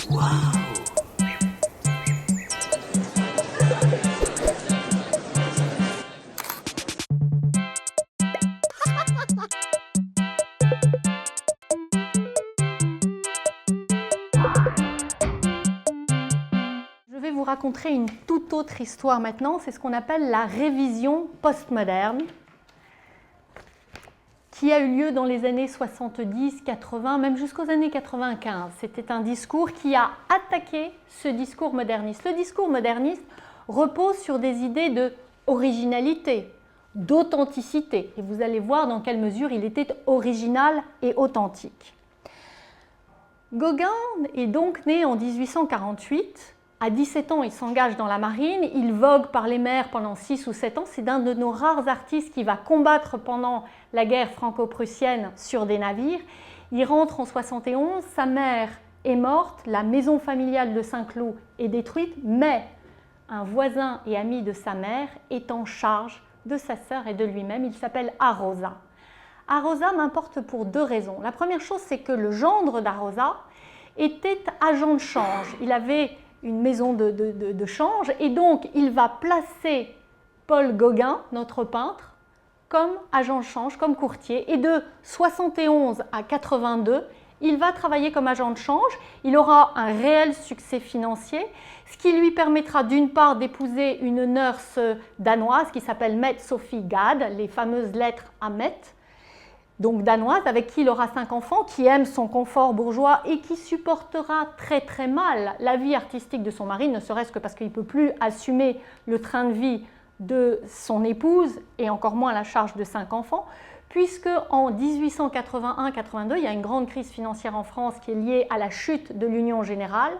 Je vais vous raconter une toute autre histoire maintenant, c'est ce qu'on appelle la révision postmoderne, qui a eu lieu dans les années 70, 80, même jusqu'aux années 95. C'était un discours qui a attaqué ce discours moderniste. Le discours moderniste repose sur des idées d'originalité, d'authenticité, et vous allez voir dans quelle mesure il était original et authentique. Gauguin est donc né en 1848. À 17 ans, il s'engage dans la marine, il vogue par les mers pendant 6 ou 7 ans. C'est un de nos rares artistes qui va combattre pendant la guerre franco-prussienne sur des navires. Il rentre en 71, sa mère est morte, la maison familiale de Saint-Cloud est détruite, mais un voisin et ami de sa mère est en charge de sa sœur et de lui-même. Il s'appelle Arosa. Arosa m'importe pour 2 raisons. La première chose, c'est que le gendre d'Arosa était agent de change. Il avait une maison de change, et donc il va placer Paul Gauguin, notre peintre, comme agent de change, comme courtier, et de 71 à 82, il va travailler comme agent de change. Il aura un réel succès financier, ce qui lui permettra d'une part d'épouser une nurse danoise qui s'appelle Mette Sophie Gad, les fameuses lettres à Mette, donc danoise, avec qui il aura 5 enfants, qui aime son confort bourgeois et qui supportera très très mal la vie artistique de son mari, ne serait-ce que parce qu'il ne peut plus assumer le train de vie de son épouse et encore moins la charge de 5 enfants, puisque en 1881-82, il y a une grande crise financière en France qui est liée à la chute de l'Union générale,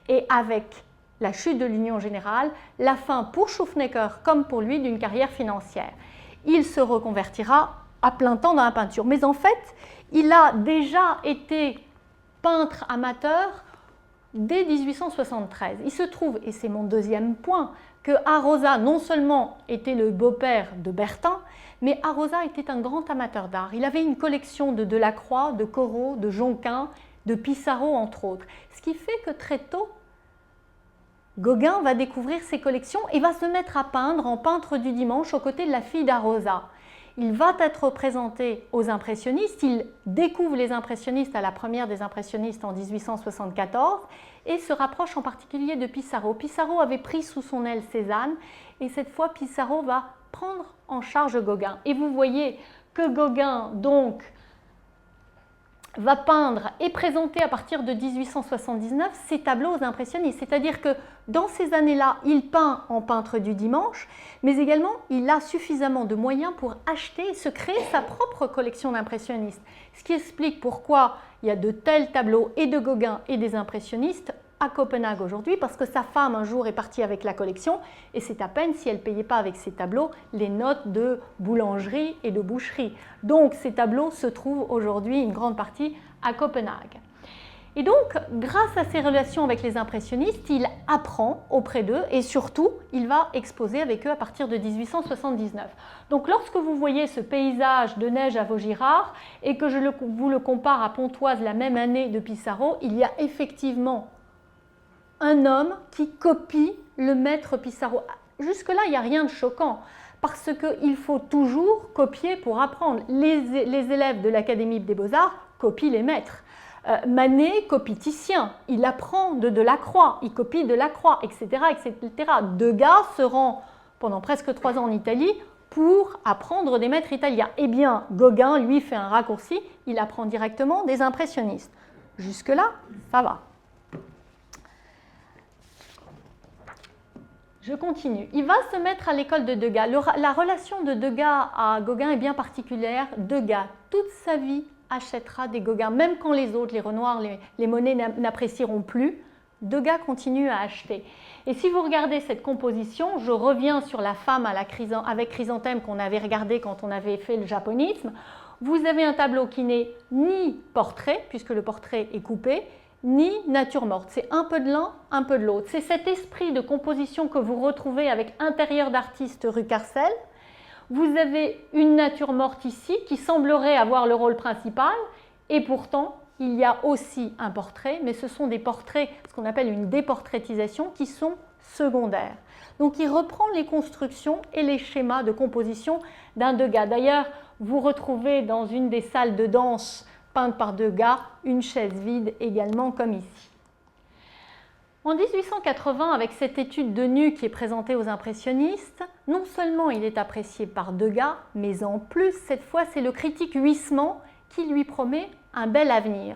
et avec la chute de l'Union générale, la fin pour Schuffnecker comme pour lui d'une carrière financière. Il se reconvertira à plein temps dans la peinture. Mais en fait, il a déjà été peintre amateur dès 1873. Il se trouve, et c'est mon deuxième point, que Arosa non seulement était le beau-père de Bertin, mais Arosa était un grand amateur d'art. Il avait une collection de Delacroix, de Corot, de Jonquin, de Pissarro, entre autres. Ce qui fait que très tôt, Gauguin va découvrir ces collections et va se mettre à peindre en peintre du dimanche aux côtés de la fille d'Arosa. Il va être présenté aux impressionnistes, il découvre les impressionnistes à la première des impressionnistes en 1874 et se rapproche en particulier de Pissarro. Pissarro avait pris sous son aile Cézanne et cette fois Pissarro va prendre en charge Gauguin. Et vous voyez que Gauguin donc va peindre et présenter à partir de 1879 ses tableaux aux impressionnistes. C'est-à-dire que dans ces années-là, il peint en peintre du dimanche, mais également il a suffisamment de moyens pour acheter et se créer sa propre collection d'impressionnistes. Ce qui explique pourquoi il y a de tels tableaux et de Gauguin et des impressionnistes à Copenhague aujourd'hui, parce que sa femme un jour est partie avec la collection et c'est à peine si elle ne payait pas avec ses tableaux les notes de boulangerie et de boucherie. Donc ces tableaux se trouvent aujourd'hui une grande partie à Copenhague. Et donc, grâce à ses relations avec les impressionnistes, il apprend auprès d'eux et surtout, il va exposer avec eux à partir de 1879. Donc, lorsque vous voyez ce paysage de neige à Vaugirard et que vous le compare à Pontoise la même année de Pissarro, il y a effectivement un homme qui copie le maître Pissarro. Jusque-là, il n'y a rien de choquant parce qu'il faut toujours copier pour apprendre. Les élèves de l'Académie des Beaux-Arts copient les maîtres. Manet copie Titien, il apprend de Delacroix, il copie Delacroix, etc., etc. Degas se rend pendant presque 3 ans en Italie pour apprendre des maîtres italiens. Eh bien, Gauguin, lui, fait un raccourci, il apprend directement des impressionnistes. Jusque-là, ça va. Je continue. Il va se mettre à l'école de Degas. La relation de Degas à Gauguin est bien particulière. Degas, toute sa vie, achètera des Gauguins, même quand les autres, les Renoir, les Monet n'apprécieront plus, Degas continue à acheter. Et si vous regardez cette composition, je reviens sur la femme avec chrysanthème qu'on avait regardé quand on avait fait le japonisme, vous avez un tableau qui n'est ni portrait, puisque le portrait est coupé, ni nature morte. C'est un peu de l'un, un peu de l'autre. C'est cet esprit de composition que vous retrouvez avec Intérieur d'artiste rue Carcel. Vous avez une nature morte ici qui semblerait avoir le rôle principal et pourtant il y a aussi un portrait, mais ce sont des portraits, ce qu'on appelle une déportraitisation, qui sont secondaires. Donc il reprend les constructions et les schémas de composition d'un Degas. D'ailleurs, vous retrouvez dans une des salles de danse peintes par Degas une chaise vide également comme ici. En 1880, avec cette étude de nu qui est présentée aux impressionnistes, non seulement il est apprécié par Degas, mais en plus, cette fois, c'est le critique Huysmans qui lui promet un bel avenir.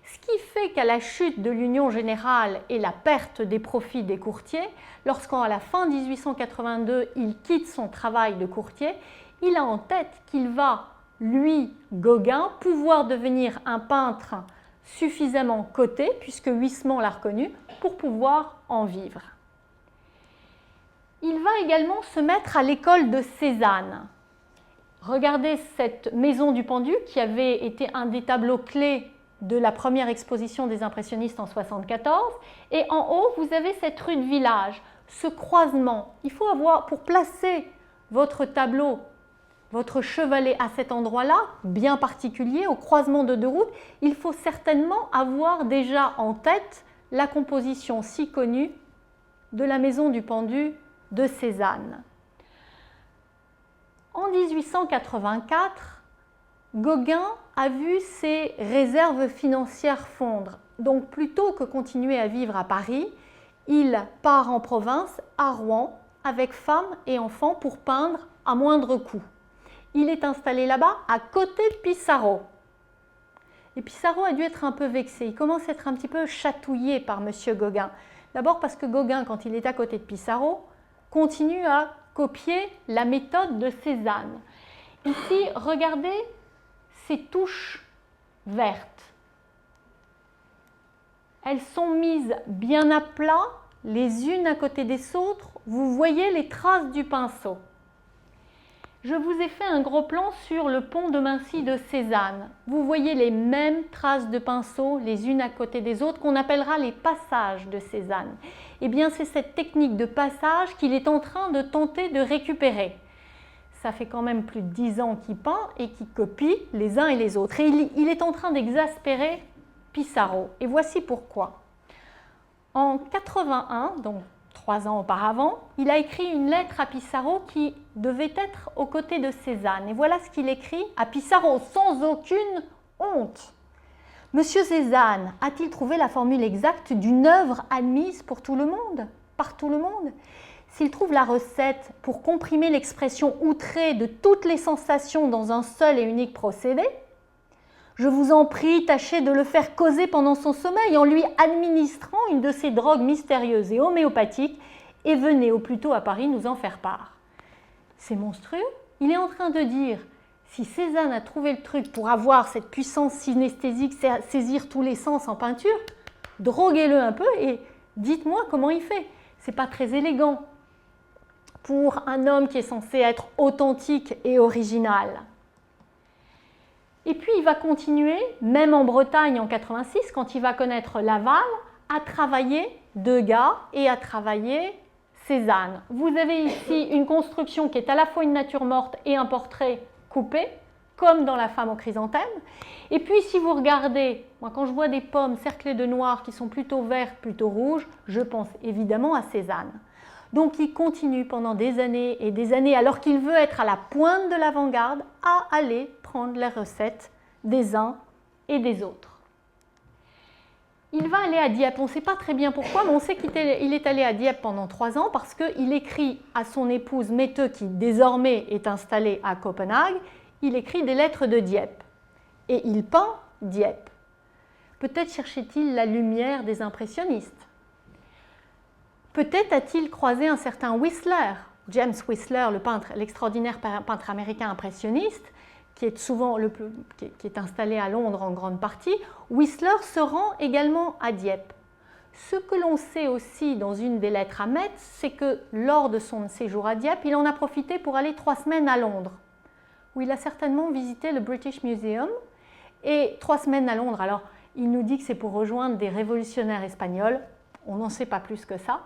Ce qui fait qu'à la chute de l'Union générale et la perte des profits des courtiers, lorsqu'à la fin 1882, il quitte son travail de courtier, il a en tête qu'il va, lui, Gauguin, pouvoir devenir un peintre suffisamment coté, puisque Huysmans l'a reconnu, pour pouvoir en vivre. Il va également se mettre à l'école de Cézanne. Regardez cette maison du pendu qui avait été un des tableaux clés de la première exposition des impressionnistes en 1974. Et en haut, vous avez cette rue de village, ce croisement. Il faut avoir, pour placer votre tableau, votre chevalet à cet endroit-là, bien particulier, au croisement de deux routes, il faut certainement avoir déjà en tête la composition si connue de la maison du pendu de Cézanne. En 1884, Gauguin a vu ses réserves financières fondre. Donc plutôt que continuer à vivre à Paris, il part en province, à Rouen, avec femme et enfants pour peindre à moindre coût. Il est installé là-bas à côté de Pissarro. Et Pissarro a dû être un peu vexé. Il commence à être un petit peu chatouillé par M. Gauguin. D'abord parce que Gauguin, quand il est à côté de Pissarro, continue à copier la méthode de Cézanne. Ici, regardez ces touches vertes. Elles sont mises bien à plat, les unes à côté des autres. Vous voyez les traces du pinceau. Je vous ai fait un gros plan sur le pont de Mincy de Cézanne. Vous voyez les mêmes traces de pinceau, les unes à côté des autres, qu'on appellera les passages de Cézanne. Eh bien, c'est cette technique de passage qu'il est en train de tenter de récupérer. Ça fait quand même plus de 10 ans qu'il peint et qu'il copie les uns et les autres. Et il est en train d'exaspérer Pissarro. Et voici pourquoi. En 81, donc 3 ans auparavant, il a écrit une lettre à Pissarro qui devait être aux côtés de Cézanne. Et voilà ce qu'il écrit à Pissarro, sans aucune honte. Monsieur Cézanne a-t-il trouvé la formule exacte d'une œuvre admise pour tout le monde, par tout le monde? S'il trouve la recette pour comprimer l'expression outrée de toutes les sensations dans un seul et unique procédé, je vous en prie, tâchez de le faire causer pendant son sommeil en lui administrant une de ces drogues mystérieuses et homéopathiques et venez au plus tôt à Paris nous en faire part. C'est monstrueux. Il est en train de dire, si Cézanne a trouvé le truc pour avoir cette puissance synesthésique, saisir tous les sens en peinture, droguez-le un peu et dites-moi comment il fait. C'est pas très élégant pour un homme qui est censé être authentique et original. Et puis il va continuer, même en Bretagne en 86, quand il va connaître Laval, à travailler Degas et à travailler Cézanne. Vous avez ici une construction qui est à la fois une nature morte et un portrait coupé, comme dans La femme aux chrysanthèmes. Et puis si vous regardez, moi quand je vois des pommes cerclées de noir qui sont plutôt vertes, plutôt rouges, je pense évidemment à Cézanne. Donc il continue pendant des années et des années, alors qu'il veut être à la pointe de l'avant-garde, à aller prendre les recettes des uns et des autres. Il va aller à Dieppe, on ne sait pas très bien pourquoi, mais on sait qu'il est allé à Dieppe pendant 3 ans parce qu'il écrit à son épouse Mette, qui désormais est installée à Copenhague, il écrit des lettres de Dieppe et il peint Dieppe. Peut-être cherchait-il la lumière des impressionnistes. Peut-être a-t-il croisé un certain Whistler, James Whistler, l'extraordinaire peintre américain impressionniste, qui est installé à Londres en grande partie. Whistler se rend également à Dieppe. Ce que l'on sait aussi dans une des lettres à Metz, c'est que lors de son séjour à Dieppe, il en a profité pour aller 3 semaines à Londres, où il a certainement visité le British Museum. Et 3 semaines à Londres, alors il nous dit que c'est pour rejoindre des révolutionnaires espagnols, on n'en sait pas plus que ça.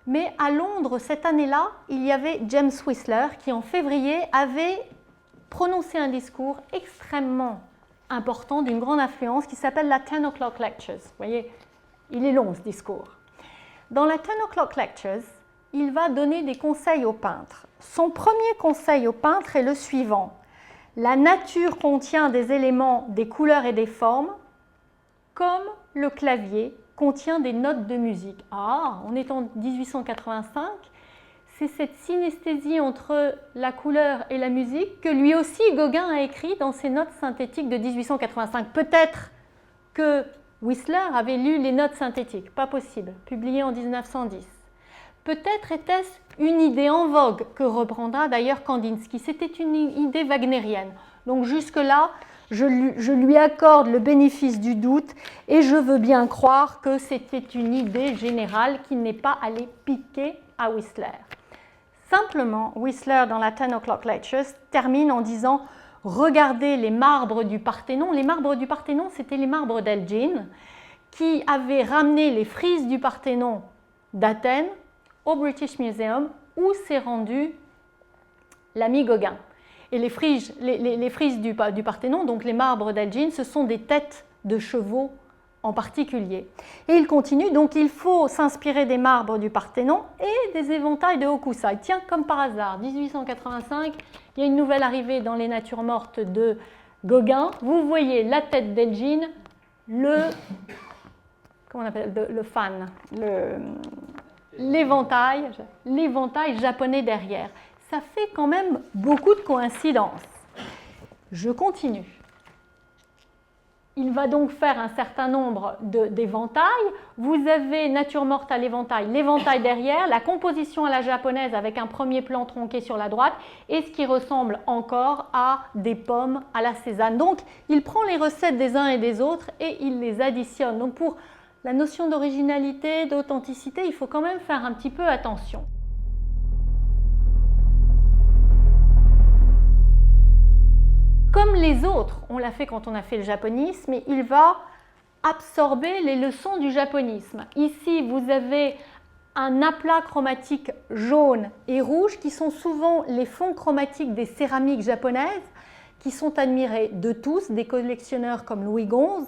Mais à Londres, cette année-là, il y avait James Whistler qui, en février, avait prononcé un discours extrêmement important, d'une grande influence, qui s'appelle la 10 o'clock lectures. Vous voyez, il est long ce discours. Dans la 10 o'clock lectures, il va donner des conseils aux peintres. Son premier conseil aux peintres est le suivant. La nature contient des éléments, des couleurs et des formes, comme le clavier contient des notes de musique. Ah, on est en 1885, c'est cette synesthésie entre la couleur et la musique que lui aussi Gauguin a écrit dans ses notes synthétiques de 1885. Peut-être que Whistler avait lu les notes synthétiques, pas possible, publiées en 1910. Peut-être était-ce une idée en vogue que reprendra d'ailleurs Kandinsky. C'était une idée wagnérienne. Donc jusque-là, je lui accorde le bénéfice du doute et je veux bien croire que c'était une idée générale qui n'est pas allée piquer à Whistler. Simplement, Whistler, dans la 10 o'clock lectures, termine en disant « Regardez les marbres du Parthénon ». Les marbres du Parthénon, c'était les marbres d'Elgin, qui avaient ramené les frises du Parthénon d'Athènes au British Museum, où s'est rendu l'ami Gauguin. Et les frises du Parthénon, donc les marbres d'Elgin, ce sont des têtes de chevaux en particulier. Et il continue, donc il faut s'inspirer des marbres du Parthénon et des éventails de Hokusai. Tiens, comme par hasard, 1885, il y a une nouvelle arrivée dans les natures mortes de Gauguin. Vous voyez la tête d'Elgin, comment on appelle, le fan, l'éventail japonais derrière. Ça fait quand même beaucoup de coïncidences. Je continue. Il va donc faire un certain nombre d'éventails. Vous avez nature morte à l'éventail derrière, la composition à la japonaise avec un premier plan tronqué sur la droite et ce qui ressemble encore à des pommes à la Cézanne. Donc, il prend les recettes des uns et des autres et il les additionne. Donc, pour la notion d'originalité, d'authenticité, il faut quand même faire un petit peu attention. Comme les autres, on l'a fait quand on a fait le japonisme, et il va absorber les leçons du japonisme. Ici, vous avez un aplat chromatique jaune et rouge qui sont souvent les fonds chromatiques des céramiques japonaises qui sont admirés de tous, des collectionneurs comme Louis Gonze,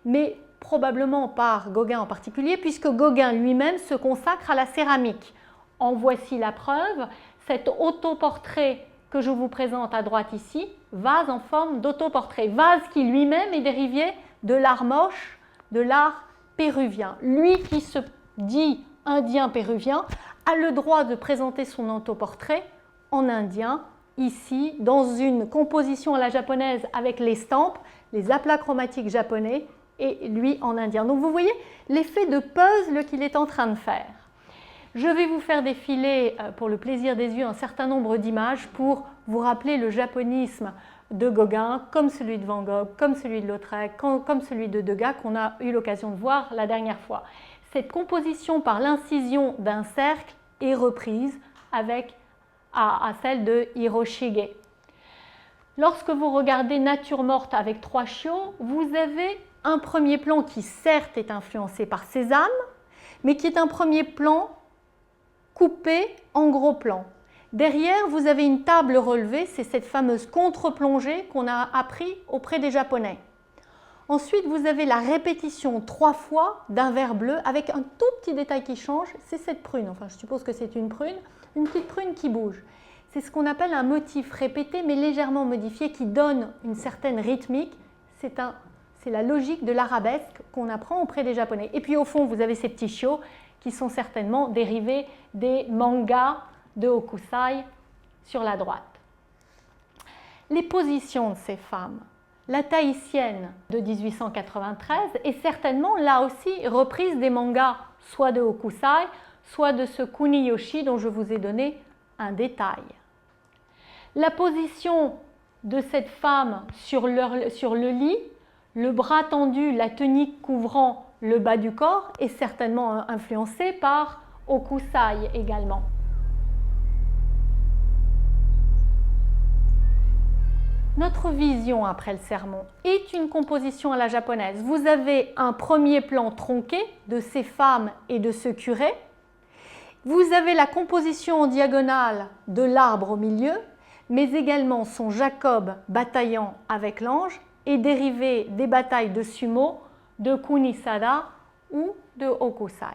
mais probablement par Gauguin en particulier, puisque Gauguin lui-même se consacre à la céramique. En voici la preuve, cet autoportrait que je vous présente à droite ici, vase en forme d'autoportrait, vase qui lui-même est dérivé de l'art moche, de l'art péruvien. Lui qui se dit indien péruvien a le droit de présenter son autoportrait en indien, ici, dans une composition à la japonaise avec l'estampes, les aplats chromatiques japonais, et lui en indien. Donc vous voyez l'effet de puzzle qu'il est en train de faire. Je vais vous faire défiler, pour le plaisir des yeux, un certain nombre d'images pour vous rappeler le japonisme de Gauguin, comme celui de Van Gogh, comme celui de Lautrec, comme celui de Degas qu'on a eu l'occasion de voir la dernière fois. Cette composition par l'incision d'un cercle est reprise à celle de Hiroshige. Lorsque vous regardez Nature morte avec 3 chiots, vous avez un premier plan qui certes est influencé par Cézanne, mais qui est un premier plan coupé en gros plan. Derrière, vous avez une table relevée, c'est cette fameuse contre-plongée qu'on a appris auprès des Japonais. Ensuite, vous avez la répétition 3 fois d'un vert bleu avec un tout petit détail qui change, c'est cette prune. Enfin, je suppose que c'est une petite prune qui bouge. C'est ce qu'on appelle un motif répété mais légèrement modifié qui donne une certaine rythmique. C'est la logique de l'arabesque qu'on apprend auprès des Japonais. Et puis au fond, vous avez ces petits chiots qui sont certainement dérivés des mangas de Hokusai sur la droite. Les positions de ces femmes. La tahitienne de 1893 est certainement là aussi reprise des mangas soit de Hokusai, soit de ce Kuniyoshi dont je vous ai donné un détail. La position de cette femme sur le lit, le bras tendu, la tunique couvrant le bas du corps est certainement influencée par Hokusai également. Notre vision après le sermon est une composition à la japonaise. Vous avez un premier plan tronqué de ces femmes et de ce curé. Vous avez la composition en diagonale de l'arbre au milieu, mais également son Jacob bataillant avec l'ange est dérivé des batailles de sumo de Kunisada ou de Hokusai.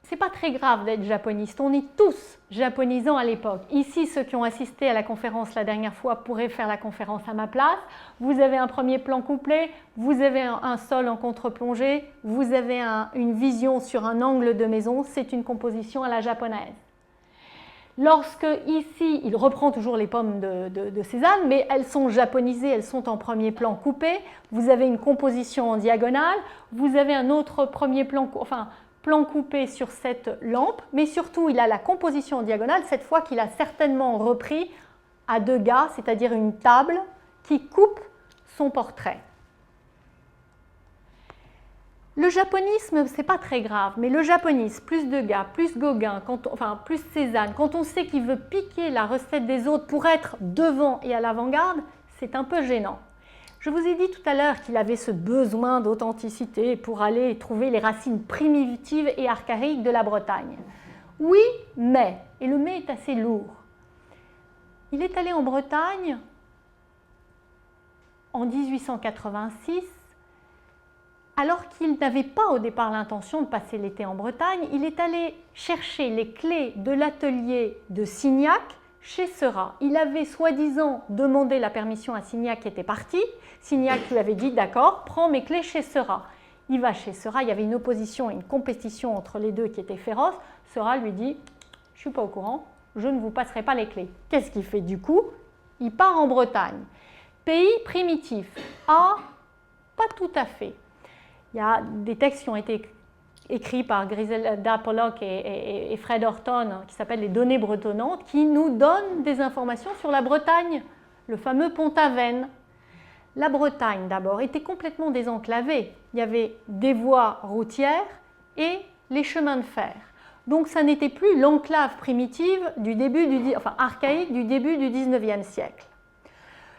C'est pas très grave d'être japoniste, on est tous japonisants à l'époque. Ici, ceux qui ont assisté à la conférence la dernière fois pourraient faire la conférence à ma place. Vous avez un premier plan couplé, vous avez un sol en contre-plongée, vous avez une vision sur un angle de maison, c'est une composition à la japonaise. Lorsque ici, il reprend toujours les pommes de Cézanne, mais elles sont japonisées, elles sont en premier plan coupé, vous avez une composition en diagonale, vous avez un autre premier plan, plan coupé sur cette lampe, mais surtout il a la composition en diagonale, cette fois qu'il a certainement repris à deux gars, c'est-à-dire une table qui coupe son portrait. Le japonisme, c'est pas très grave, mais le japonisme, plus Degas, plus Gauguin, plus Cézanne, quand on sait qu'il veut piquer la recette des autres pour être devant et à l'avant-garde, c'est un peu gênant. Je vous ai dit tout à l'heure qu'il avait ce besoin d'authenticité pour aller trouver les racines primitives et archaïques de la Bretagne. Oui, mais, et le mais est assez lourd, il est allé en Bretagne en 1886, alors qu'il n'avait pas au départ l'intention de passer l'été en Bretagne, il est allé chercher les clés de l'atelier de Signac chez Seurat. Il avait soi-disant demandé la permission à Signac qui était parti. Signac lui avait dit « D'accord, prends mes clés chez Seurat ». Il va chez Seurat, il y avait une opposition et une compétition entre les deux qui était féroce. Seurat lui dit « Je ne suis pas au courant, je ne vous passerai pas les clés ». Qu'est-ce qu'il fait du coup? Il part en Bretagne. Pays primitif. Ah, pas tout à fait. Il y a des textes qui ont été écrits par Griselda Pollock et Fred Horton, qui s'appellent les données bretonnantes, qui nous donnent des informations sur la Bretagne, le fameux Pont-Aven. La Bretagne, d'abord, était complètement désenclavée. Il y avait des voies routières et les chemins de fer. Donc, ça n'était plus l'enclave primitive archaïque du début du XIXe siècle.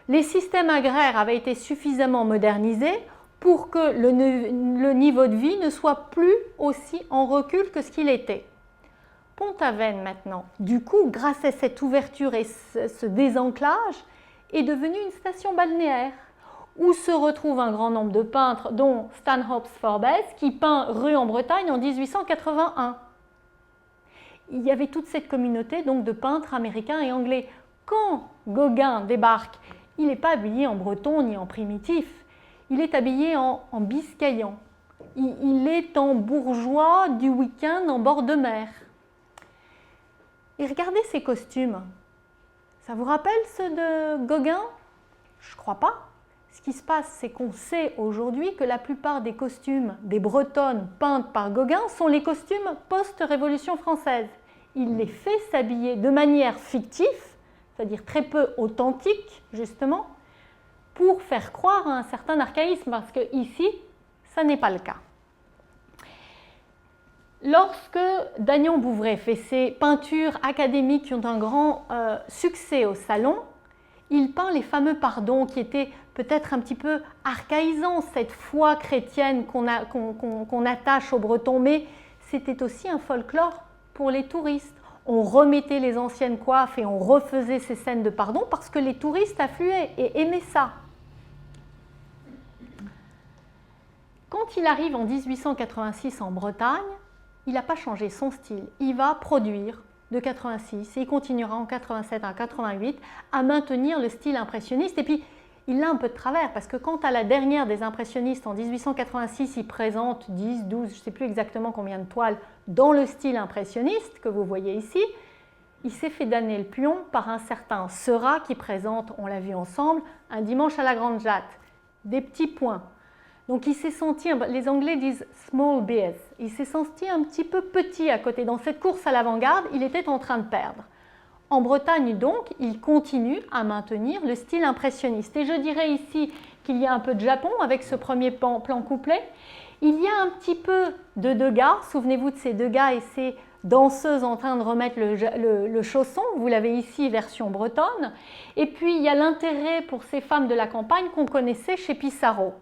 Les systèmes agraires avaient été suffisamment modernisés pour que le niveau de vie ne soit plus aussi en recul que ce qu'il était. Pont-Aven maintenant, du coup, grâce à cette ouverture et ce désenclage, est devenu une station balnéaire où se retrouve un grand nombre de peintres, dont Stanhope Forbes, qui peint rue en Bretagne en 1881. Il y avait toute cette communauté donc, de peintres américains et anglais. Quand Gauguin débarque, il n'est pas habillé en breton ni en primitif. Il est habillé en biscayen. Il est en bourgeois du week-end en bord de mer. Et regardez ces costumes. Ça vous rappelle ceux de Gauguin? Je ne crois pas. Ce qui se passe, c'est qu'on sait aujourd'hui que la plupart des costumes des Bretonnes peintes par Gauguin sont les costumes post-Révolution française. Il les fait s'habiller de manière fictive, c'est-à-dire très peu authentique, justement, pour faire croire à un certain archaïsme, parce que ici, ça n'est pas le cas. Lorsque Dagnan Bouvray fait ses peintures académiques qui ont un grand succès au salon, il peint les fameux pardons qui étaient peut-être un petit peu archaïsants, cette foi chrétienne qu'on attache aux Bretons, mais c'était aussi un folklore pour les touristes. On remettait les anciennes coiffes et on refaisait ces scènes de pardon parce que les touristes affluaient et aimaient ça. Quand il arrive en 1886 en Bretagne, il n'a pas changé son style. Il va produire de 86 et il continuera en 87 à 88 à maintenir le style impressionniste. Et puis, il a un peu de travers parce que quant à la dernière des impressionnistes en 1886, il présente 10, 12, je ne sais plus exactement combien de toiles dans le style impressionniste que vous voyez ici. Il s'est fait damner le pion par un certain Seurat qui présente, on l'a vu ensemble, un dimanche à la Grande Jatte, des petits points. Donc il s'est senti, les Anglais disent small beers, il s'est senti un petit peu petit à côté. Dans cette course à l'avant-garde, il était en train de perdre. En Bretagne donc, il continue à maintenir le style impressionniste. Et je dirais ici qu'il y a un peu de Japon avec ce premier plan couplet. Il y a un petit peu de Degas, souvenez-vous de ces Degas et ces danseuses en train de remettre le chausson, vous l'avez ici version bretonne. Et puis il y a l'intérêt pour ces femmes de la campagne qu'on connaissait chez Pissarro.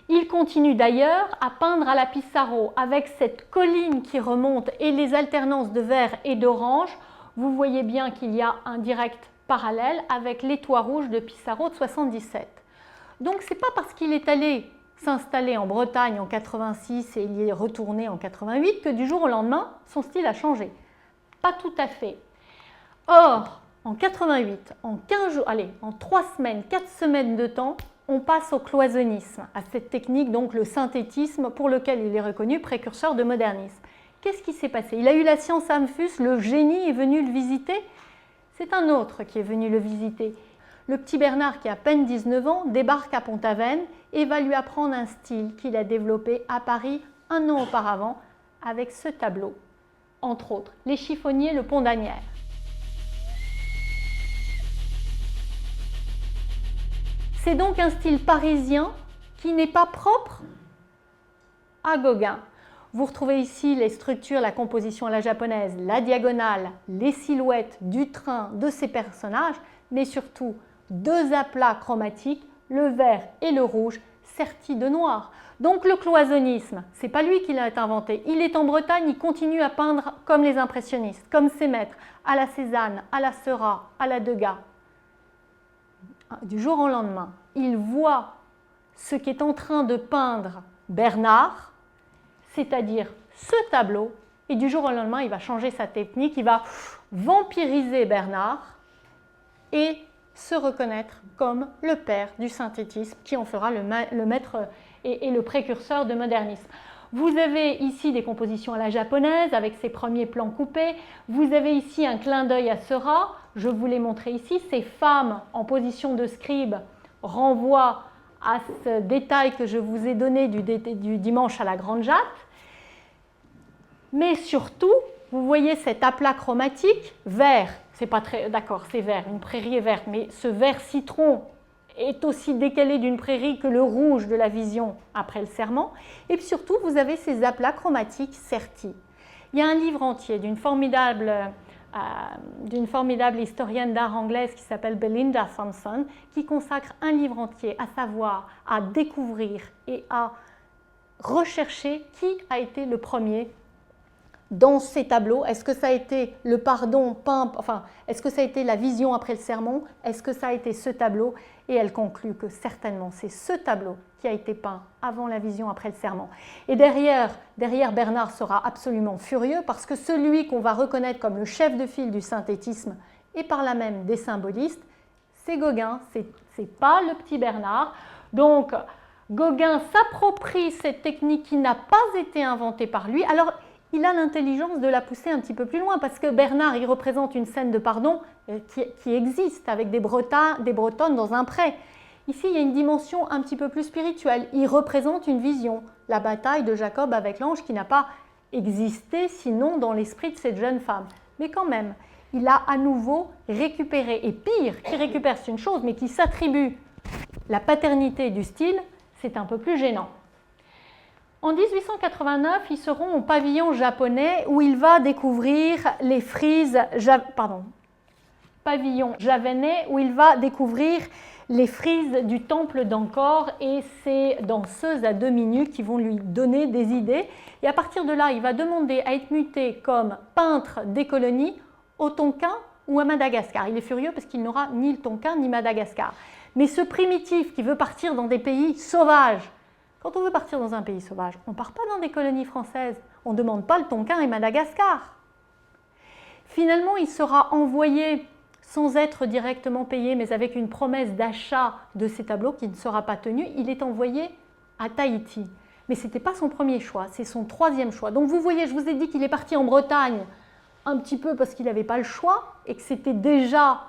Il continue d'ailleurs à peindre à la Pissarro avec cette colline qui remonte et les alternances de vert et d'orange. Vous voyez bien qu'il y a un direct parallèle avec les toits rouges de Pissarro de 77. Donc ce n'est pas parce qu'il est allé s'installer en Bretagne en 86 et il y est retourné en 88 que du jour au lendemain, son style a changé. Pas tout à fait. Or, en 88, en 15 jours, allez, en 3 semaines, 4 semaines de temps, on passe au cloisonnisme, à cette technique, donc le synthétisme, pour lequel il est reconnu précurseur de modernisme. Qu'est-ce qui s'est passé? Il a eu la science infuse, le génie est venu le visiter. C'est un autre qui est venu le visiter. Le petit Bernard, qui a à peine 19 ans, débarque à Pont-Aven et va lui apprendre un style qu'il a développé à Paris 1 an auparavant avec ce tableau, entre autres, les chiffonniers, le Pont d'Asnières. C'est donc un style parisien qui n'est pas propre à Gauguin. Vous retrouvez ici les structures, la composition à la japonaise, la diagonale, les silhouettes du train de ces personnages, mais surtout 2 aplats chromatiques, le vert et le rouge, sertis de noir. Donc le cloisonnisme, ce n'est pas lui qui l'a inventé. Il est en Bretagne, il continue à peindre comme les impressionnistes, comme ses maîtres, à la Cézanne, à la Seurat, à la Degas. Du jour au lendemain, il voit ce qu'est en train de peindre Bernard, c'est-à-dire ce tableau, et du jour au lendemain, il va changer sa technique, il va vampiriser Bernard et se reconnaître comme le père du synthétisme qui en fera le maître et le précurseur de modernisme. Vous avez ici des compositions à la japonaise avec ses premiers plans coupés. Vous avez ici un clin d'œil à Seurat. Je vous l'ai montré ici. Ces femmes en position de scribe renvoient à ce détail que je vous ai donné du dimanche à la Grande Jatte. Mais surtout, vous voyez cet aplat chromatique vert. C'est pas très d'accord, c'est vert, une prairie est verte, mais ce vert citron est aussi décalé d'une prairie que le rouge de la vision après le serment. Et puis surtout, vous avez ces aplats chromatiques sertis. Il y a un livre entier d'une formidable historienne d'art anglaise qui s'appelle Belinda Thompson, qui consacre un livre entier à savoir, à découvrir et à rechercher qui a été le premier dans ces tableaux. Est-ce que ça a été le pardon peint, enfin, est-ce que ça a été la vision après le sermon? Est-ce que ça a été ce tableau? Et elle conclut que certainement c'est ce tableau qui a été peint avant la vision après le sermon. Et derrière Bernard sera absolument furieux parce que celui qu'on va reconnaître comme le chef de file du synthétisme et par là même des symbolistes, c'est Gauguin, c'est pas le petit Bernard. Donc Gauguin s'approprie cette technique qui n'a pas été inventée par lui. Alors il a l'intelligence de la pousser un petit peu plus loin parce que Bernard, il représente une scène de pardon qui existe avec des Bretonnes dans un pré. Ici, il y a une dimension un petit peu plus spirituelle. Il représente une vision, la bataille de Jacob avec l'ange qui n'a pas existé sinon dans l'esprit de cette jeune femme. Mais quand même, il a à nouveau récupéré, et pire, qui récupère c'est une chose, mais qui s'attribue la paternité du style, c'est un peu plus gênant. En 1889, ils seront au pavillon japonais où il va découvrir les frises, pavillon javanais où il va découvrir les frises du temple d'Angkor et ces danseuses à demi-nues qui vont lui donner des idées. Et à partir de là, il va demander à être muté comme peintre des colonies au Tonkin ou à Madagascar. Il est furieux parce qu'il n'aura ni le Tonkin ni Madagascar. Mais ce primitif qui veut partir dans des pays sauvages, quand on veut partir dans un pays sauvage, on ne part pas dans des colonies françaises, on ne demande pas le Tonkin et Madagascar. Finalement, il sera envoyé sans être directement payé, mais avec une promesse d'achat de ces tableaux qui ne sera pas tenue, il est envoyé à Tahiti. Mais ce n'était pas son premier choix, c'est son 3e choix. Donc vous voyez, je vous ai dit qu'il est parti en Bretagne un petit peu parce qu'il n'avait pas le choix et que c'était déjà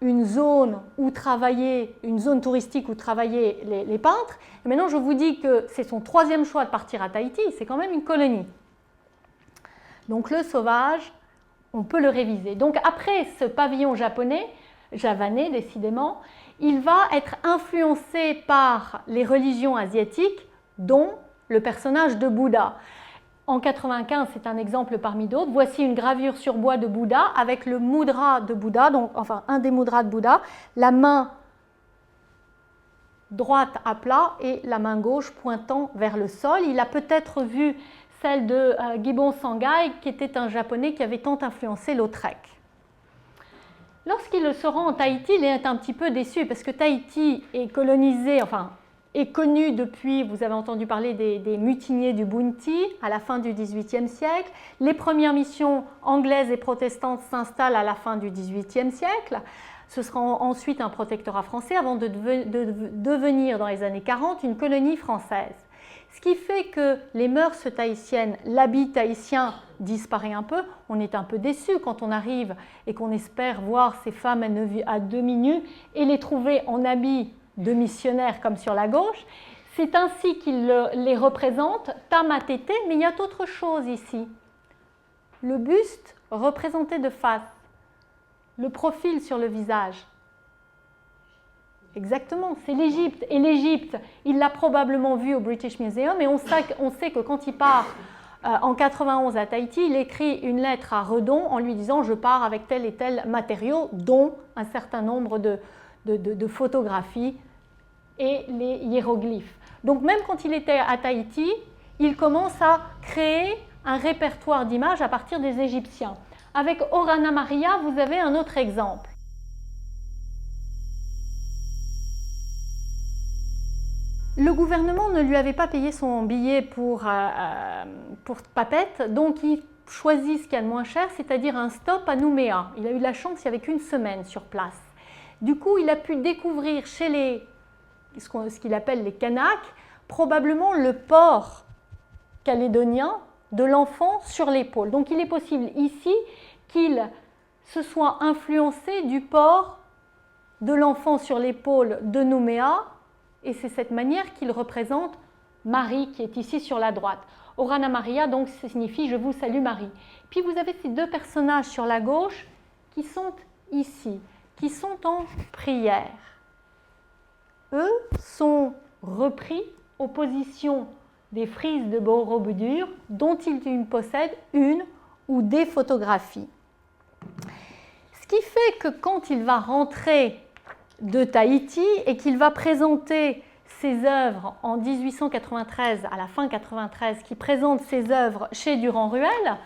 une zone où travailler, une zone touristique où travaillaient les peintres. Et maintenant, je vous dis que c'est son 3e choix de partir à Tahiti, c'est quand même une colonie. Donc le sauvage, on peut le réviser. Donc après ce pavillon javanais décidément, il va être influencé par les religions asiatiques, dont le personnage de Bouddha. En 95, c'est un exemple parmi d'autres. Voici une gravure sur bois de Bouddha avec le mudra de Bouddha, donc, enfin un des mudras de Bouddha, la main droite à plat et la main gauche pointant vers le sol. Il a peut-être vu celle de Gibbon Sangai, qui était un japonais qui avait tant influencé Lautrec. Lorsqu'il se rend en Tahiti, il est un petit peu déçu parce que Tahiti est colonisé, enfin, est connu depuis, vous avez entendu parler des mutiniers du Bounty à la fin du XVIIIe siècle. Les premières missions anglaises et protestantes s'installent à la fin du XVIIIe siècle. Ce sera ensuite un protectorat français avant de devenir dans les années 40 une colonie française. Ce qui fait que les mœurs tahitiennes, l'habit tahitien disparaît un peu. On est un peu déçu quand on arrive et qu'on espère voir ces femmes à demi-nues et les trouver en habit de missionnaires comme sur la gauche. C'est ainsi qu'il les représente, Tamatete, mais il y a autre chose ici. Le buste représenté de face, le profil sur le visage. Exactement, c'est l'Égypte. Et l'Égypte, il l'a probablement vu au British Museum et on sait que quand il part en 91 à Tahiti, il écrit une lettre à Redon en lui disant « je pars avec tel et tel matériau, dont un certain nombre de photographies et les hiéroglyphes. » Donc même quand il était à Tahiti, il commence à créer un répertoire d'images à partir des Égyptiens. Avec Orana Maria, vous avez un autre exemple. Le gouvernement ne lui avait pas payé son billet pour Papeete, donc il choisit ce qu'il y a de moins cher, c'est-à-dire un stop à Nouméa. Il a eu de la chance, il n'y avait qu'une semaine sur place. Du coup, il a pu découvrir chez ce qu'il appelle les Kanaks, probablement le port calédonien de l'enfant sur l'épaule. Donc il est possible ici qu'il se soit influencé du port de l'enfant sur l'épaule de Nouméa, et c'est cette manière qu'il représente Marie qui est ici sur la droite. Orana Maria, donc, ça signifie « je vous salue Marie ». Puis vous avez ces deux personnages sur la gauche qui sont ici, qui sont en prière. Eux sont repris aux positions des frises de Borobudur dont il possède une ou des photographies. Ce qui fait que quand il va rentrer de Tahiti et qu'il va présenter ses œuvres en 1893, à la fin 93, qui présente ses œuvres chez Durand-Ruel,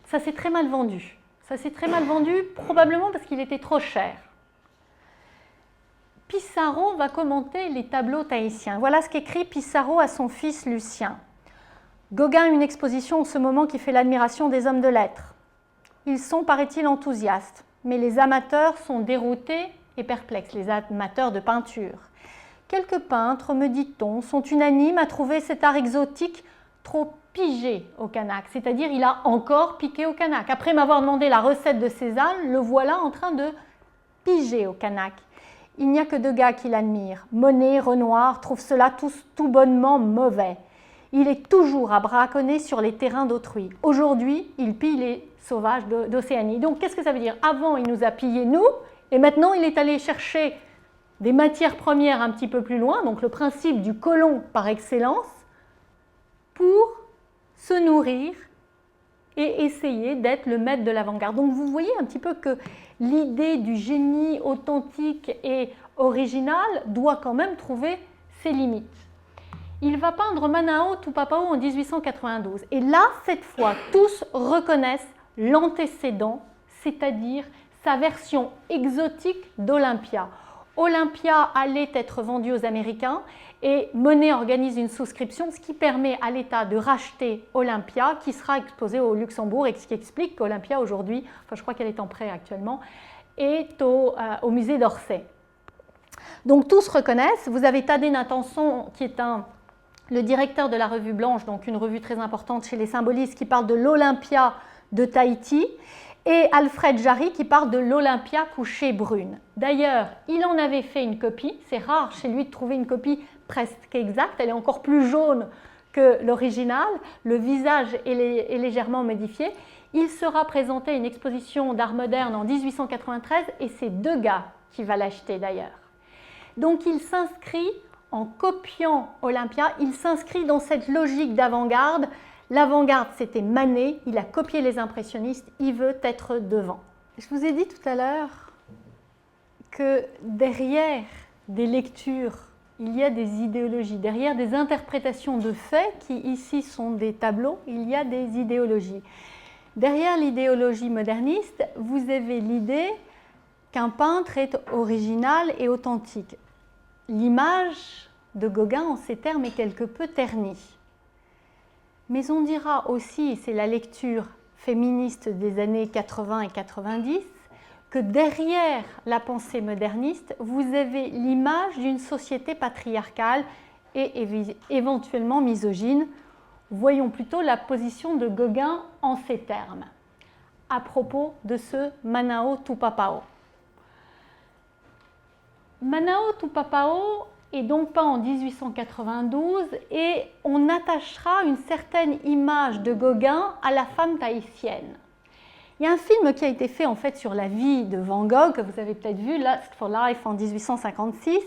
ça s'est très mal vendu. Ça s'est très mal vendu, probablement parce qu'il était trop cher. Pissarro va commenter les tableaux tahitiens. Voilà ce qu'écrit Pissarro à son fils Lucien. Gauguin a une exposition en ce moment qui fait l'admiration des hommes de lettres. Ils sont, paraît-il, enthousiastes, mais les amateurs sont déroutés et perplexes, les amateurs de peinture. Quelques peintres, me dit-on, sont unanimes à trouver cet art exotique trop pigé au Kanak, c'est-à-dire il a encore piqué au Kanak. Après m'avoir demandé la recette de Cézanne, le voilà en train de piger au Kanak. Il n'y a que deux gars qui l'admirent. Monet, Renoir trouvent cela tout bonnement mauvais. Il est toujours à braconner sur les terrains d'autrui. Aujourd'hui, il pille les sauvages d'Océanie. Donc, qu'est-ce que ça veut dire? Avant, il nous a pillés, nous, et maintenant, il est allé chercher des matières premières un petit peu plus loin, donc le principe du colon par excellence, pour se nourrir et essayer d'être le maître de l'avant-garde. Donc vous voyez un petit peu que l'idée du génie authentique et original doit quand même trouver ses limites. Il va peindre Manao Tupapao en 1892. Et là, cette fois, tous reconnaissent l'antécédent, c'est-à-dire sa version exotique d'Olympia. Olympia allait être vendue aux Américains et Monet organise une souscription, ce qui permet à l'État de racheter Olympia, qui sera exposée au Luxembourg et ce qui explique qu'Olympia aujourd'hui, enfin je crois qu'elle est en prêt actuellement, est au musée d'Orsay. Donc tous reconnaissent. Vous avez Thaddée Nathanson qui est le directeur de la Revue Blanche, donc une revue très importante chez les symbolistes, qui parle de l'Olympia de Tahiti, et Alfred Jarry qui parle de l'Olympia couchée brune. D'ailleurs, il en avait fait une copie, c'est rare chez lui de trouver une copie presque exacte, elle est encore plus jaune que l'original, le visage est légèrement modifié. Il sera présenté à une exposition d'art moderne en 1893 et c'est Degas qui va l'acheter d'ailleurs. Donc il s'inscrit, en copiant Olympia, il s'inscrit dans cette logique d'avant-garde. L'avant-garde, c'était Manet, il a copié les impressionnistes, il veut être devant. Je vous ai dit tout à l'heure que derrière des lectures, il y a des idéologies. Derrière des interprétations de faits, qui ici sont des tableaux, il y a des idéologies. Derrière l'idéologie moderniste, vous avez l'idée qu'un peintre est original et authentique. L'image de Gauguin en ces termes est quelque peu ternie. Mais on dira aussi, et c'est la lecture féministe des années 80 et 90, que derrière la pensée moderniste, vous avez l'image d'une société patriarcale et éventuellement misogyne. Voyons plutôt la position de Gauguin en ces termes, à propos de ce Manao Tupapao. Manao Tupapao est donc peint en 1892 et on attachera une certaine image de Gauguin à la femme tahitienne. Il y a un film qui a été fait en fait sur la vie de Van Gogh, que vous avez peut-être vu, Lust for Life en 1856,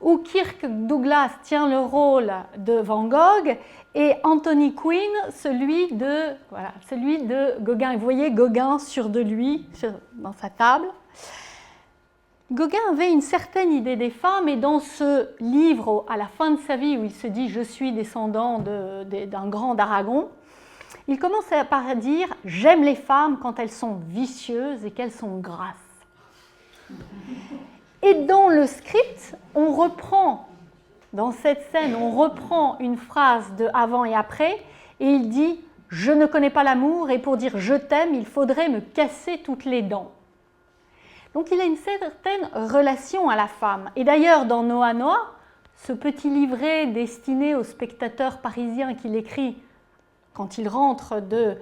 où Kirk Douglas tient le rôle de Van Gogh et Anthony Quinn celui de Gauguin. Vous voyez Gauguin sûr de lui dans sa table. Gauguin avait une certaine idée des femmes et dans ce livre, à la fin de sa vie, où il se dit « Je suis descendant d'un grand d'Aragon », il commence par dire « J'aime les femmes quand elles sont vicieuses et qu'elles sont grasses ». Et dans le script, on reprend, dans cette scène, on reprend une phrase de avant et après, et il dit « Je ne connais pas l'amour et pour dire je t'aime, il faudrait me casser toutes les dents ». Donc il a une certaine relation à la femme. Et d'ailleurs, dans Noa Noa, ce petit livret destiné aux spectateurs parisiens qu'il écrit quand il rentre de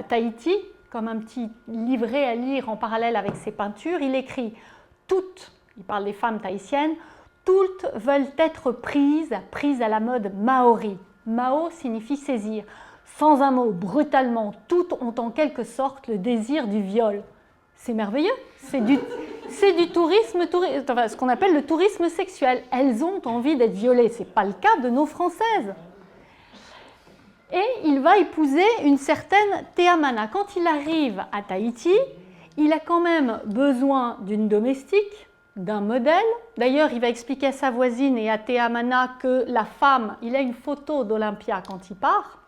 Tahiti, comme un petit livret à lire en parallèle avec ses peintures, il écrit « Toutes », il parle des femmes tahitiennes, « toutes veulent être prises à la mode maori ». Mao signifie saisir. Sans un mot, brutalement, toutes ont en quelque sorte le désir du viol. C'est merveilleux, c'est du tourisme, enfin, ce qu'on appelle le tourisme sexuel. Elles ont envie d'être violées, ce n'est pas le cas de nos Françaises. Et il va épouser une certaine Teamana. Quand il arrive à Tahiti, il a quand même besoin d'une domestique, d'un modèle. D'ailleurs, il va expliquer à sa voisine et à Teamana que la femme, il a une photo d'Olympia quand il part,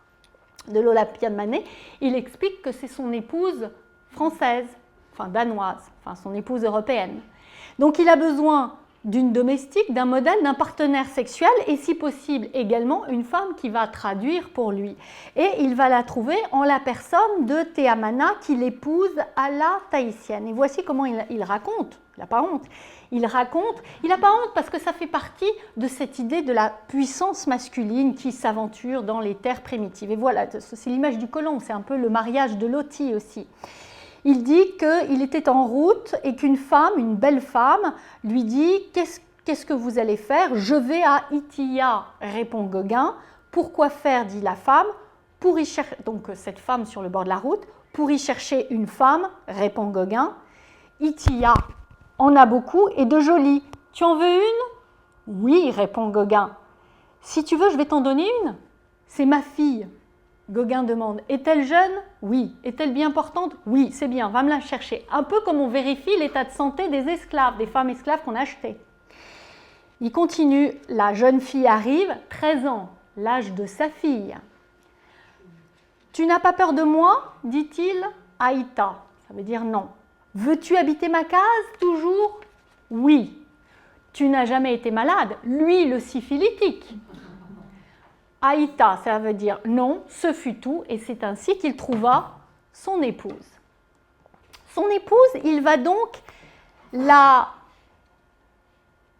de l'Olympia de Manet, il explique que c'est son épouse française, enfin danoise, enfin son épouse européenne. Donc il a besoin d'une domestique, d'un modèle, d'un partenaire sexuel et si possible également une femme qui va traduire pour lui. Et il va la trouver en la personne de Teamana qu'il épouse à la tahitienne. Et voici comment il raconte, il n'a pas honte, il n'a pas honte parce que ça fait partie de cette idée de la puissance masculine qui s'aventure dans les terres primitives. Et voilà, c'est l'image du colon, c'est un peu le mariage de Loti aussi. Il dit qu'il était en route et qu'une femme, une belle femme, lui dit « Qu'est-ce que vous allez faire ? Je vais à Itiya, répond Gauguin. Pourquoi faire, dit la femme, pour y chercher, donc cette femme sur le bord de la route, pour y chercher une femme, répond Gauguin. Itiya en a beaucoup et de jolies. Tu en veux une ? Oui, répond Gauguin. Si tu veux, je vais t'en donner une. C'est ma fille. Gauguin demande, est-elle jeune ? Oui. Est-elle bien portante ? Oui, c'est bien, va me la chercher. Un peu comme on vérifie l'état de santé des esclaves, des femmes esclaves qu'on a achetées. Il continue, la jeune fille arrive, 13 ans, l'âge de sa fille. Tu n'as pas peur de moi ? Dit-il. Aïta, ça veut dire non. Veux-tu habiter ma case toujours ? Oui. Tu n'as jamais été malade ? Lui, le syphilitique. Aïta, ça veut dire non, ce fut tout, et c'est ainsi qu'il trouva son épouse. Son épouse, il va donc la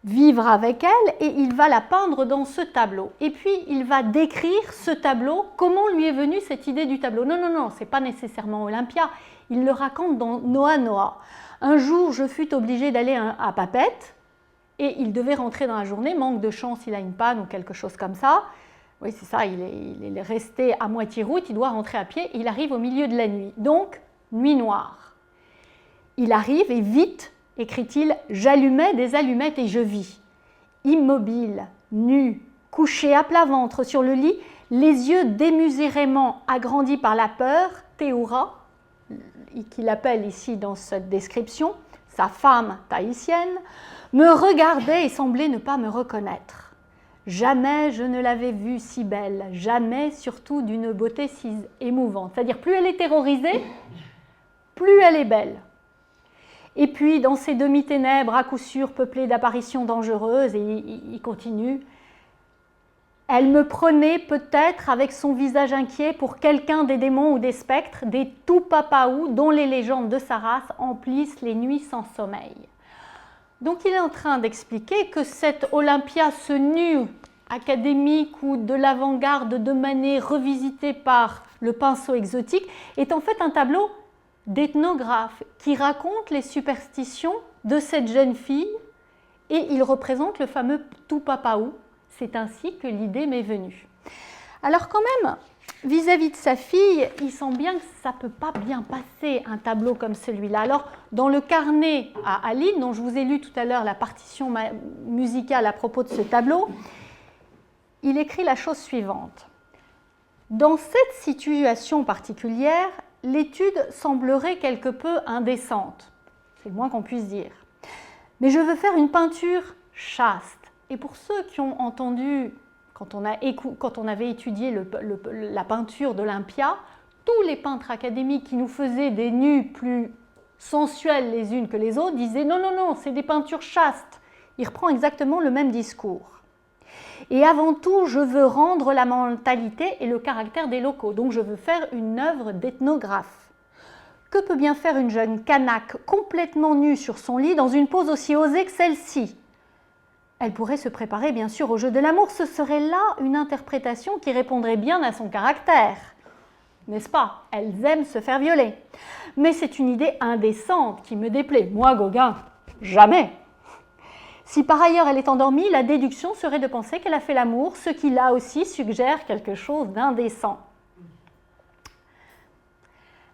vivre avec elle et il va la peindre dans ce tableau. Et puis, il va décrire ce tableau, comment lui est venue cette idée du tableau. Non, ce n'est pas nécessairement Olympia, il le raconte dans Noa Noa. Un jour, je fus obligé d'aller à Papette et il devait rentrer dans la journée, manque de chance, il a une panne ou quelque chose comme ça. Oui, c'est ça, il est resté à moitié route, il doit rentrer à pied, il arrive au milieu de la nuit. Donc, nuit noire. Il arrive et vite, écrit-il, j'allumais des allumettes et je vis. Immobile, nu, couché à plat ventre sur le lit, les yeux démesurément agrandis par la peur, Théoura, qu'il appelle ici dans cette description, sa femme tahitienne, me regardait et semblait ne pas me reconnaître. Jamais je ne l'avais vue si belle, jamais surtout d'une beauté si émouvante. C'est-à-dire, plus elle est terrorisée, plus elle est belle. Et puis, dans ces demi-ténèbres, à coup sûr peuplées d'apparitions dangereuses, et il continue, elle me prenait peut-être avec son visage inquiet pour quelqu'un des démons ou des spectres, des tout-papaous dont les légendes de sa race emplissent les nuits sans sommeil. Donc il est en train d'expliquer que cette Olympia, ce nu académique ou de l'avant-garde de Manet revisité par le pinceau exotique, est en fait un tableau d'ethnographe qui raconte les superstitions de cette jeune fille et il représente le fameux tout-papaou. C'est ainsi que l'idée m'est venue. Alors quand même, vis-à-vis de sa fille, il sent bien que ça ne peut pas bien passer un tableau comme celui-là. Alors dans le carnet à Aline, dont je vous ai lu tout à l'heure la partition musicale à propos de ce tableau, il écrit la chose suivante. Dans cette situation particulière, l'étude semblerait quelque peu indécente. C'est le moins qu'on puisse dire. Mais je veux faire une peinture chaste. Et pour ceux qui ont entendu, quand on avait étudié la peinture d'Olympia, tous les peintres académiques qui nous faisaient des nus plus sensuels les unes que les autres disaient « Non, non, non, c'est des peintures chastes ». Il reprend exactement le même discours. Et avant tout, je veux rendre la mentalité et le caractère des locaux. Donc je veux faire une œuvre d'ethnographe. Que peut bien faire une jeune Kanak complètement nue sur son lit dans une pose aussi osée que celle-ci? Elle pourrait se préparer bien sûr au jeu de l'amour. Ce serait là une interprétation qui répondrait bien à son caractère. N'est-ce pas? Elles aiment se faire violer. Mais c'est une idée indécente qui me déplaît. Moi, Gauguin, jamais. Si par ailleurs elle est endormie, la déduction serait de penser qu'elle a fait l'amour, ce qui là aussi suggère quelque chose d'indécent.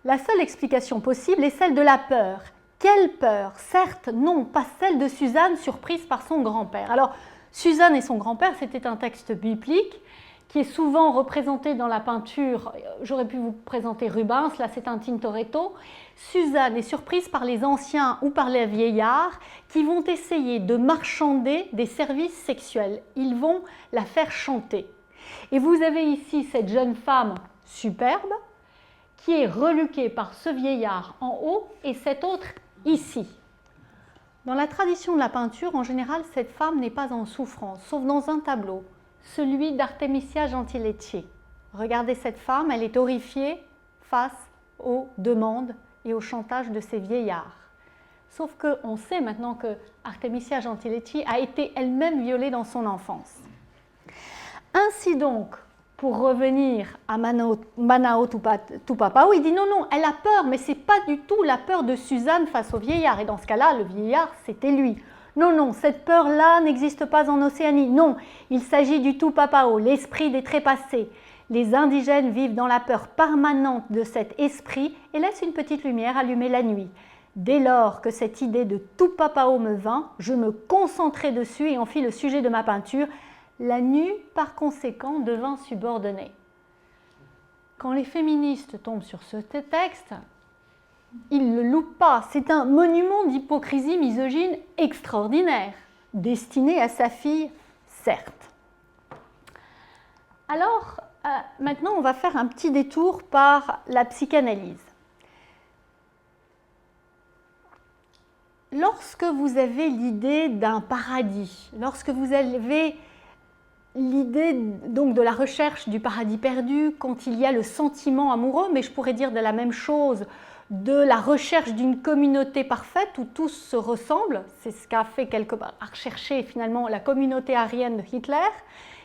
La seule explication possible est celle de la peur. Quelle peur? Certes, non, pas celle de Suzanne surprise par son grand-père. Alors, Suzanne et son grand-père, c'était un texte biblique qui est souvent représenté dans la peinture. J'aurais pu vous présenter Rubens, là c'est un Tintoretto. Suzanne est surprise par les anciens ou par les vieillards qui vont essayer de marchander des services sexuels. Ils vont la faire chanter. Et vous avez ici cette jeune femme superbe qui est reluquée par ce vieillard en haut et cet autre ici. Dans la tradition de la peinture, en général, cette femme n'est pas en souffrance, sauf dans un tableau, celui d'Artemisia Gentilecci. Regardez cette femme, elle est horrifiée face aux demandes et au chantage de ces vieillards. Sauf qu'on sait maintenant que Artemisia Gentilecci a été elle-même violée dans son enfance. Ainsi donc, pour revenir à Manao Tupapaou, il dit non, non, elle a peur, mais ce n'est pas du tout la peur de Suzanne face au vieillard. Et dans ce cas-là, le vieillard, c'était lui. Non, non, cette peur-là n'existe pas en Océanie. Non, il s'agit du Tupapao, l'esprit des trépassés. Les indigènes vivent dans la peur permanente de cet esprit et laissent une petite lumière allumée la nuit. Dès lors que cette idée de Tupapao me vint, je me concentrai dessus et en fis le sujet de ma peinture. La nue, par conséquent, devint subordonnée. Quand les féministes tombent sur ce texte, ils ne le loupent pas. C'est un monument d'hypocrisie misogyne extraordinaire, destiné à sa fille, certes. Alors, maintenant, on va faire un petit détour par la psychanalyse. Lorsque vous avez l'idée d'un paradis, lorsque vous avez l'idée donc de la recherche du paradis perdu, quand il y a le sentiment amoureux, mais je pourrais dire de la même chose, de la recherche d'une communauté parfaite où tous se ressemblent, c'est ce qu'a fait quelque part rechercher finalement la communauté aryenne de Hitler,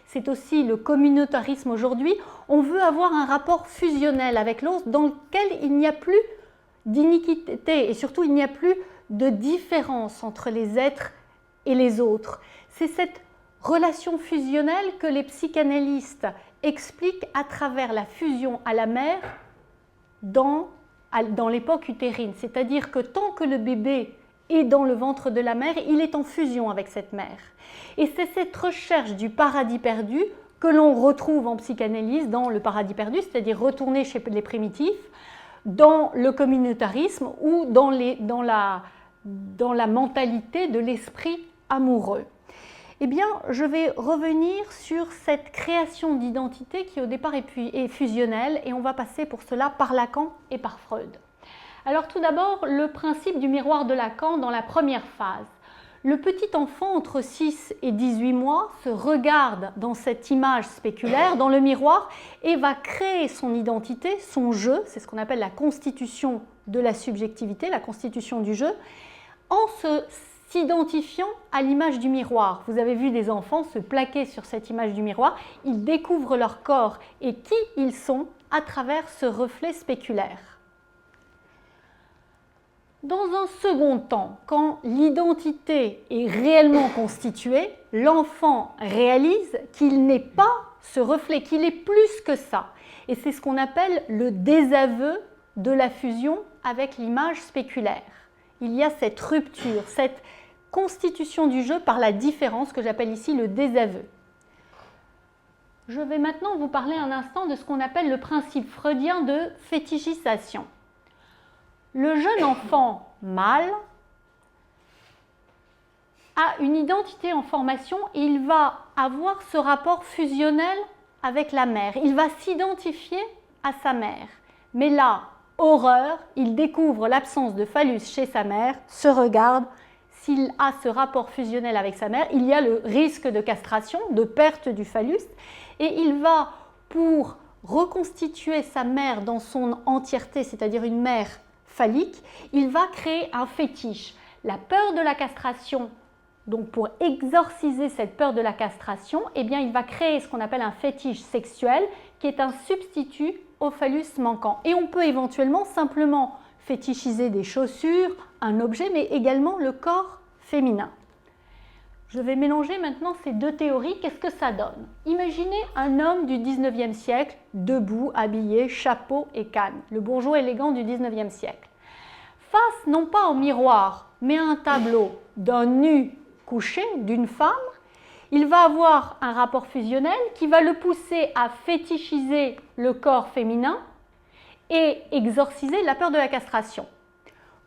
c'est aussi le communautarisme aujourd'hui. On veut avoir un rapport fusionnel avec l'autre dans lequel il n'y a plus d'iniquité et surtout il n'y a plus de différence entre les êtres et les autres. C'est cette relation fusionnelle que les psychanalystes expliquent à travers la fusion à la mère dans l'époque utérine. C'est-à-dire que tant que le bébé est dans le ventre de la mère, il est en fusion avec cette mère. Et c'est cette recherche du paradis perdu que l'on retrouve en psychanalyse dans le paradis perdu, c'est-à-dire retourner chez les primitifs, dans le communautarisme ou dans la mentalité de l'esprit amoureux. Eh bien, je vais revenir sur cette création d'identité qui au départ est fusionnelle et on va passer pour cela par Lacan et par Freud. Alors tout d'abord, le principe du miroir de Lacan dans la première phase. Le petit enfant entre 6 et 18 mois se regarde dans cette image spéculaire, dans le miroir, et va créer son identité, son jeu, c'est ce qu'on appelle la constitution de la subjectivité, la constitution du jeu, en s'identifiant à l'image du miroir. Vous avez vu des enfants se plaquer sur cette image du miroir, ils découvrent leur corps et qui ils sont à travers ce reflet spéculaire. Dans un second temps, quand l'identité est réellement constituée, l'enfant réalise qu'il n'est pas ce reflet, qu'il est plus que ça. Et c'est ce qu'on appelle le désaveu de la fusion avec l'image spéculaire. Il y a cette rupture, cette constitution du jeu par la différence que j'appelle ici le désaveu. Je vais maintenant vous parler un instant de ce qu'on appelle le principe freudien de fétichisation. Le jeune enfant mâle a une identité en formation et il va avoir ce rapport fusionnel avec la mère. Il va s'identifier à sa mère. Mais là, horreur, il découvre l'absence de phallus chez sa mère, se regarde. S'il a ce rapport fusionnel avec sa mère, il y a le risque de castration, de perte du phallus, et il va, pour reconstituer sa mère dans son entièreté, c'est-à-dire une mère phallique, il va créer un fétiche. La peur de la castration, donc pour exorciser cette peur de la castration, eh bien, il va créer ce qu'on appelle un fétiche sexuel, qui est un substitut au phallus manquant. Et on peut éventuellement simplement fétichiser des chaussures, un objet, mais également le corps féminin. Je vais mélanger maintenant ces deux théories. Qu'est-ce que ça donne? Imaginez un homme du 19e siècle, debout, habillé, chapeau et canne, le bourgeois élégant du 19e siècle. Face non pas au miroir, mais à un tableau d'un nu couché, d'une femme, il va avoir un rapport fusionnel qui va le pousser à fétichiser le corps féminin et exorciser la peur de la castration.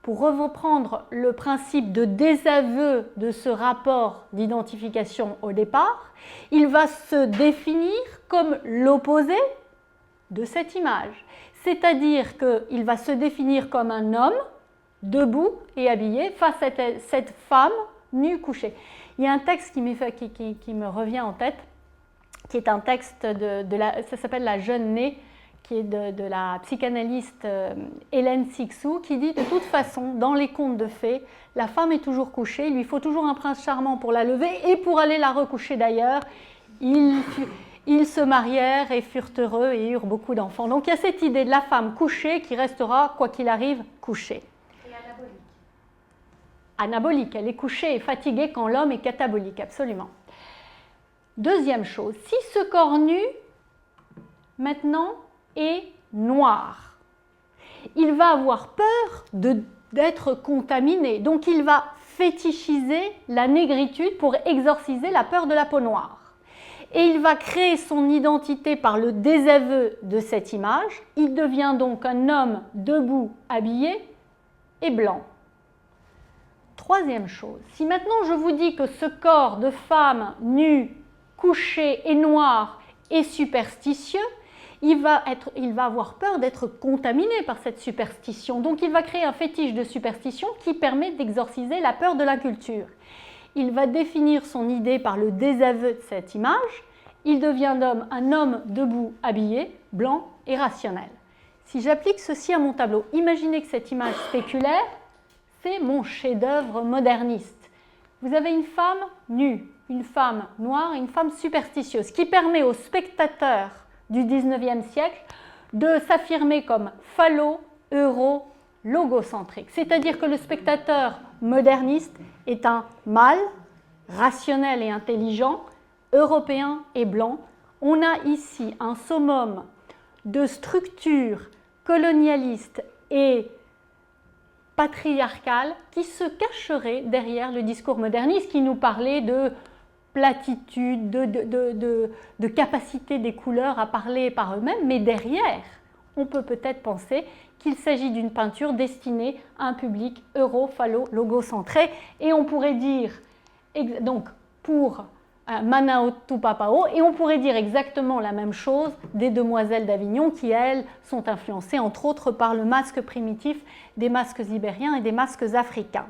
Pour reprendre le principe de désaveu de ce rapport d'identification au départ, il va se définir comme l'opposé de cette image. C'est-à-dire qu'il va se définir comme un homme debout et habillé face à cette femme nue couchée. Il y a un texte qui me revient en tête, qui est un texte ça s'appelle La jeune née, qui est de la psychanalyste Hélène Cixous, qui dit de toute façon, dans les contes de fées, la femme est toujours couchée, il lui faut toujours un prince charmant pour la lever et pour aller la recoucher d'ailleurs. Ils se marièrent et furent heureux et eurent beaucoup d'enfants. Donc il y a cette idée de la femme couchée qui restera, quoi qu'il arrive, couchée. Et anabolique. Anabolique, elle est couchée et fatiguée quand l'homme est catabolique, absolument. Deuxième chose, si ce corps nu, maintenant, est noir, il va avoir peur d'être contaminé, donc il va fétichiser la négritude pour exorciser la peur de la peau noire. Et il va créer son identité par le désaveu de cette image. Il devient donc un homme debout, habillé et blanc. Troisième chose, si maintenant je vous dis que ce corps de femme nue, couché et noir est superstitieux, il va avoir peur d'être contaminé par cette superstition. Donc il va créer un fétiche de superstition qui permet d'exorciser la peur de l'inculture. Il va définir son idée par le désaveu de cette image. Il devient un homme debout, habillé, blanc et rationnel. Si j'applique ceci à mon tableau, imaginez que cette image spéculaire, c'est mon chef-d'œuvre moderniste. Vous avez une femme nue, une femme noire et une femme superstitieuse, qui permet aux spectateurs du 19e siècle de s'affirmer comme phallo, euro, logocentrique. C'est-à-dire que le spectateur moderniste est un mâle, rationnel et intelligent, européen et blanc. On a ici un summum de structures colonialistes et patriarcales qui se cacheraient derrière le discours moderniste qui nous parlait de platitude, de capacité des couleurs à parler par eux-mêmes, mais derrière, on peut peut-être penser qu'il s'agit d'une peinture destinée à un public euro-phallo-logocentré. Et on pourrait dire, donc pour Manao Tupapao, et on pourrait dire exactement la même chose des demoiselles d'Avignon qui, elles, sont influencées entre autres par le masque primitif des masques ibériens et des masques africains.